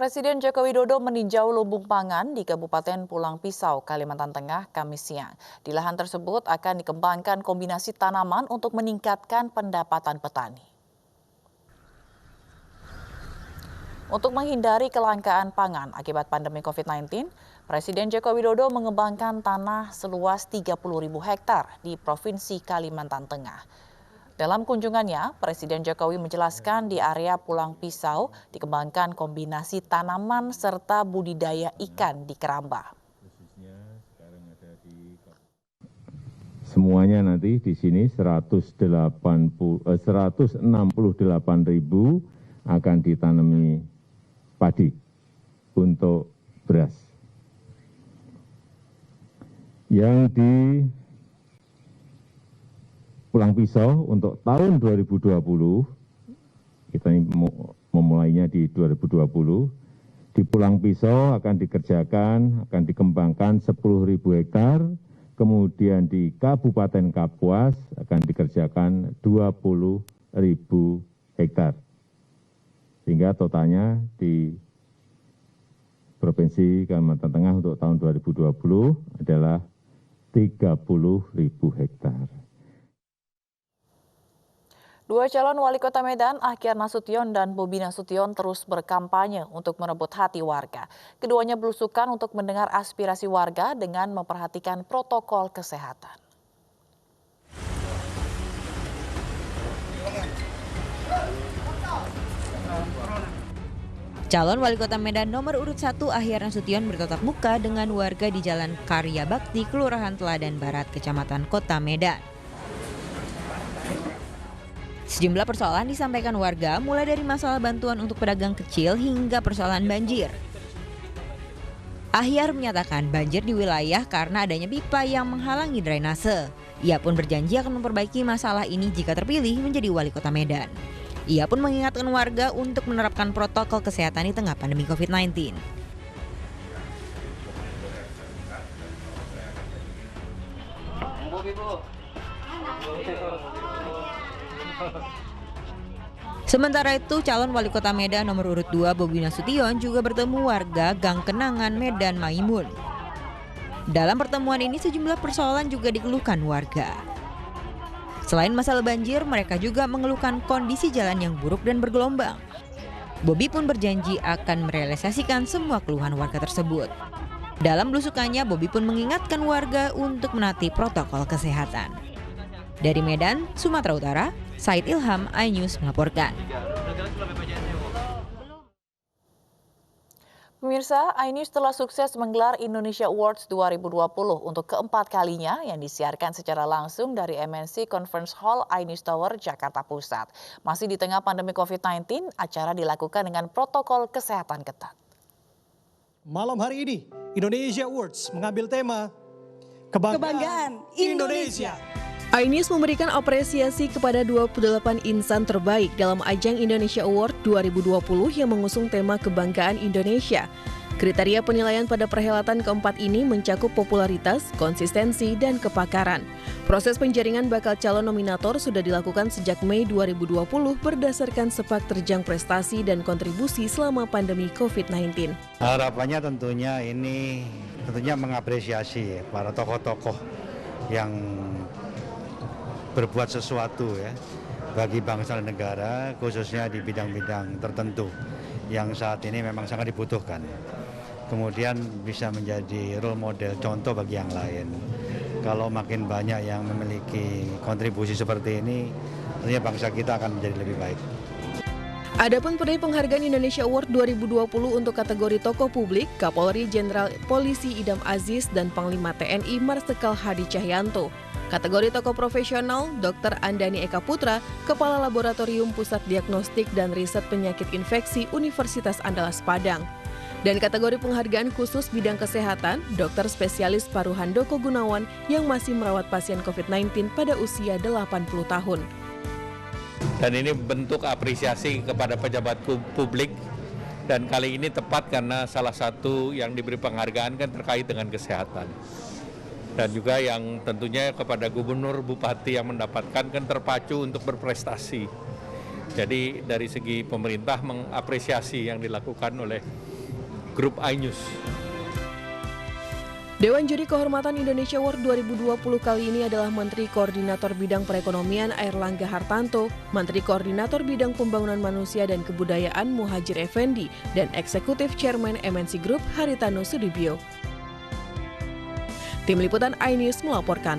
Presiden Joko Widodo meninjau lumbung pangan di Kabupaten Pulang Pisau, Kalimantan Tengah, Kamis siang. Di lahan tersebut akan dikembangkan kombinasi tanaman untuk meningkatkan pendapatan petani. Untuk menghindari kelangkaan pangan akibat pandemi COVID-19, Presiden Joko Widodo mengembangkan tanah seluas 30.000 hektar di Provinsi Kalimantan Tengah. Dalam kunjungannya, Presiden Jokowi menjelaskan di area Pulang Pisau dikembangkan kombinasi tanaman serta budidaya ikan di keramba. Semuanya nanti di sini 168.000 akan ditanami padi untuk beras. Yang di Pulang Pisau untuk tahun 2020, kita memulainya di 2020, di Pulang Pisau akan dikembangkan 10.000 hektar, kemudian di Kabupaten Kapuas akan dikerjakan 20.000 hektar. Sehingga totalnya di Provinsi Kalimantan Tengah untuk tahun 2020 adalah 30.000 hektar. Dua calon wali kota Medan, Ahyar Nasution dan Bobi Nasution terus berkampanye untuk merebut hati warga. Keduanya belusukan untuk mendengar aspirasi warga dengan memperhatikan protokol kesehatan. Calon wali kota Medan nomor urut 1 Ahyar Nasution bertatap muka dengan warga di Jalan Karya Bakti, Kelurahan Teladan Barat, Kecamatan Kota Medan. Sejumlah persoalan disampaikan warga, mulai dari masalah bantuan untuk pedagang kecil hingga persoalan banjir. Ahyar menyatakan banjir di wilayah karena adanya pipa yang menghalangi drainase. Ia pun berjanji akan memperbaiki masalah ini jika terpilih menjadi wali kota Medan. Ia pun mengingatkan warga untuk menerapkan protokol kesehatan di tengah pandemi COVID-19. Sementara itu, calon wali kota Medan nomor urut 2 Bobi Nasution juga bertemu warga Gang Kenangan, Medan Maimun. Dalam pertemuan ini sejumlah persoalan juga dikeluhkan warga. Selain masalah banjir, mereka juga mengeluhkan kondisi jalan yang buruk dan bergelombang. Bobi pun berjanji akan merealisasikan semua keluhan warga tersebut. Dalam belusukannya, Bobi pun mengingatkan warga untuk menaati protokol kesehatan. Dari Medan, Sumatera Utara, Said Ilham, iNews melaporkan. Pemirsa, iNews telah sukses menggelar Indonesia Awards 2020 untuk keempat kalinya yang disiarkan secara langsung dari MNC Conference Hall iNews Tower, Jakarta Pusat. Masih di tengah pandemi COVID-19, acara dilakukan dengan protokol kesehatan ketat. Malam hari ini, Indonesia Awards mengambil tema Kebanggaan Indonesia. iNews memberikan apresiasi kepada 28 insan terbaik dalam ajang Indonesia Award 2020 yang mengusung tema Kebanggaan Indonesia. Kriteria penilaian pada perhelatan keempat ini mencakup popularitas, konsistensi, dan kepakaran. Proses penjaringan bakal calon nominator sudah dilakukan sejak Mei 2020 berdasarkan sepak terjang prestasi dan kontribusi selama pandemi COVID-19. Harapannya tentunya mengapresiasi para tokoh-tokoh yang berbuat sesuatu ya bagi bangsa dan negara, khususnya di bidang-bidang tertentu yang saat ini memang sangat dibutuhkan. Kemudian bisa menjadi role model, contoh bagi yang lain. Kalau makin banyak yang memiliki kontribusi seperti ini, tentunya bangsa kita akan menjadi lebih baik. Adapun peraih penghargaan Indonesia Award 2020 untuk kategori tokoh publik, Kapolri Jenderal Polisi Idam Aziz dan Panglima TNI Marsikal Hadi Cahyanto. Kategori tokoh profesional, Dr. Andani Eka Putra, Kepala Laboratorium Pusat Diagnostik dan Riset Penyakit Infeksi Universitas Andalas Padang. Dan kategori penghargaan khusus bidang kesehatan, Dokter Spesialis Paru Handoko Gunawan yang masih merawat pasien COVID-19 pada usia 80 tahun. Dan ini bentuk apresiasi kepada pejabat publik, dan kali ini tepat karena salah satu yang diberi penghargaan kan terkait dengan kesehatan. Dan juga yang tentunya kepada gubernur, bupati yang mendapatkan kan terpacu untuk berprestasi. Jadi dari segi pemerintah mengapresiasi yang dilakukan oleh grup iNews. Dewan Juri Kehormatan Indonesia Award 2020 kali ini adalah Menteri Koordinator Bidang Perekonomian Airlangga Hartanto, Menteri Koordinator Bidang Pembangunan Manusia dan Kebudayaan Muhadjir Effendi, dan Eksekutif Chairman MNC Group Haritano Sudibyo. Tim Liputan iNews melaporkan.